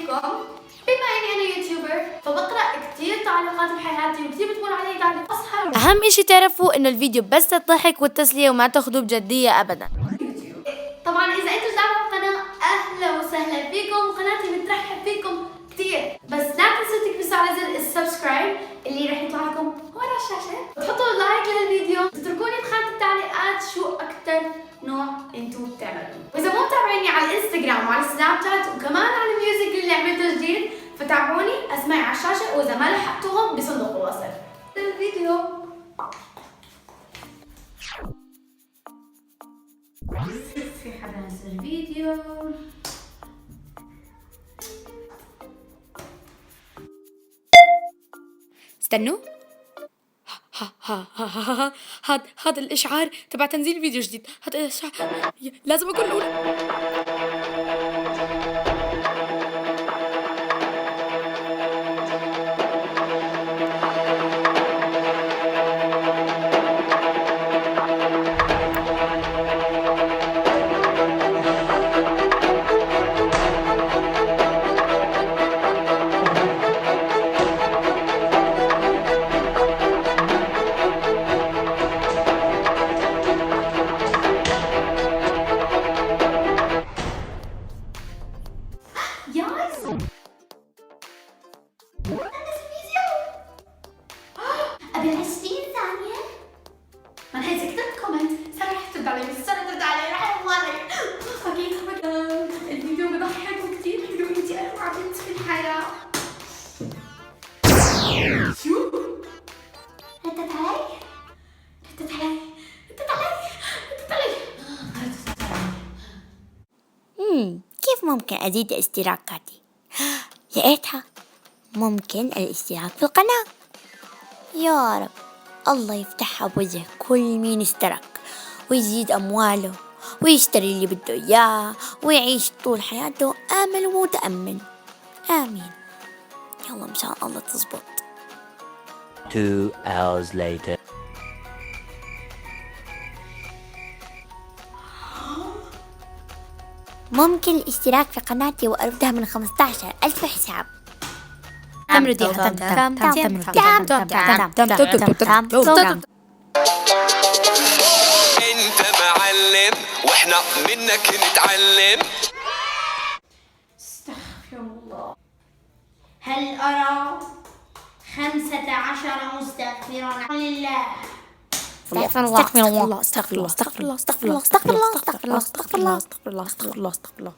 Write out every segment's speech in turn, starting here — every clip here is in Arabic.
فيكم بما اني انا يوتيوبر فبقرا كثير تعليقات بحياتي وكثير بتمر علي تعليقات اسهر. اهم اشي تعرفوا انه الفيديو بس للضحك والتسلية وما تاخذوه بجدية ابدا. طبعا اذا انتم تابعوا القناه اهلا وسهلا فيكم، قناتي بترحب فيكم كثير، بس لا تنسوا تكبسوا على زر السبسكرايب اللي رح يطلع لكم ورا الشاشه، وتحطوا لايك للفيديو، تتركوني بخانه التعليقات شو اكثر نوع انتم بتعملوه، واذا مو متابعيني على الانستغرام وعلى السناب شات وكمان على الميوزك اللي عملته جديد فتابعوني اسمعي على الشاشه، واذا ما لحقتوهم بصندوق الوصف. الفيديو في حدا نزل فيديو استنوا، هذا الاشعار تبع تنزيل فيديو جديد. هذا الاشعار لازم اكون الاولى. أبي 20 ثانية؟ ما أنا هسه كتبت كومنت، سارة رح ترد علي، بس سارة ترد علي رح أموالي. أكيد الفيديو بضحك وكتير حلو، أنتي أروع بنت في الحياة. شو؟ ردت علي؟ ردت علي؟ ردت علي؟ ردت علي؟ ردت علي. كيف ممكن ازيد اشتراكاتي؟ لقيتها، ممكن الاشتراك في القناة. يا رب الله يفتحها بوجه كل مين اشترك ويزيد أمواله ويشتري اللي بده إياه ويعيش طول حياته آمل ومتأمل. آمين. يلا إن شاء الله تزبط. 2 hours later. ممكن الاشتراك في قناتي وأردها من 15,000 حساب. انت معلم واحنا منك نتعلم. استغفر الله. هل أرى 15 مستغفرا لله؟ استغفر الله استغفر الله استغفر الله استغفر الله استغفر الله استغفر الله استغفر الله استغفر الله استغفر الله استغفر الله استغفر الله.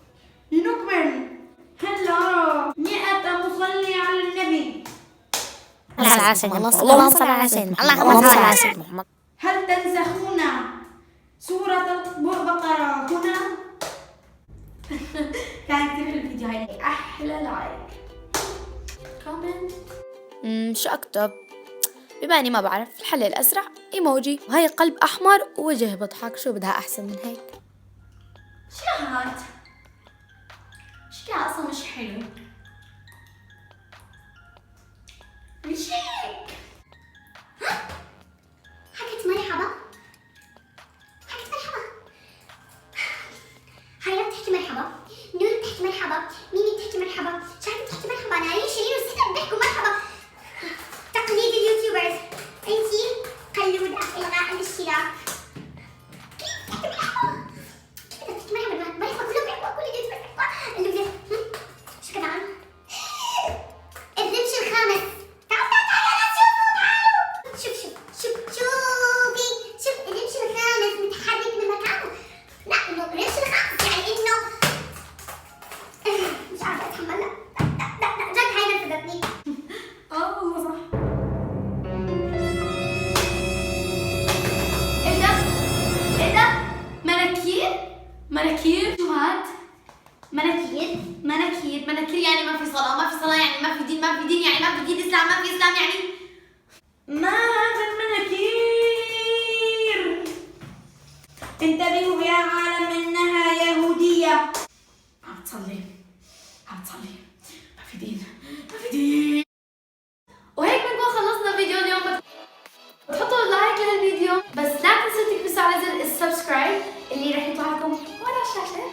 نكمل. هل أرى 100 مصلي على النبي؟ اللهم صل على سيدنا اللهم صل على سيدنا محمد. هل تنسخون سورة البقرة هنا؟ كان كتير الفيديو هاي أحلى لايك كومنت. شو أكتب؟ بما إني ما بعرف، الحل الأسرع إيموجي، وهي قلب أحمر ووجه بضحك. شو بدها أحسن من هيك؟ شو هاد؟ شكلها أصلا مش حلو. مش هيك. حكت مرحبا. حكت مرحبا. حياة بتحكي مرحبا، نور بتحكي مرحبا، ميمي بتحكي مرحبا، شاهد بتحكي مرحبا، نارين شيرين وسيدة بيحكوا مرحبا. تقليد اليوتيوبرز. انتي قلود إلغاء الاشتراك. كيف بتحكي مرحبا؟ كيف بتحكي مرحبا؟ مرحبا كلهم بيحكوا، كل اليوتيوبرز بيحكوا. اللي بدي شو كمان؟ الرمش الخامس. شوف الرمش الخامس متحرك من مكانه. لا انه الرمش الخامس يعني انه مش عارفه اتحمل. لا جد هاي نفذتني. والله صح. إيه ده؟ مناكير؟ شو هاد؟ مناكير يعني ما في صلاة يعني ما في دين يعني ما في دين إسلام ما في إسلام يعني ما هذا المناكير. انتبهوا يا عالم إنها يهودية. عم تصلي ما في دين. وهيك بنكون خلصنا فيديو اليوم. بتحطوا لايك للفيديو، بس لا تنسوا تكبسوا على زر السبسكرايب اللي رح يطلع لكم ورا الشاشة،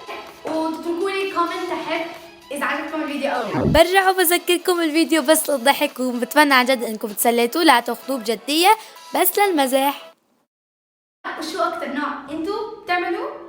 وتتركوا لي كومنت تحت إذا عجبكم لكم الفيديو أول. برجع وبذكركم الفيديو بس للضحك، وبتمنى عن جد انكم تسليتوا، لا تاخذوه بجدية بس للمزاح. وشو أكتر نوع أنتوا بتعملوه؟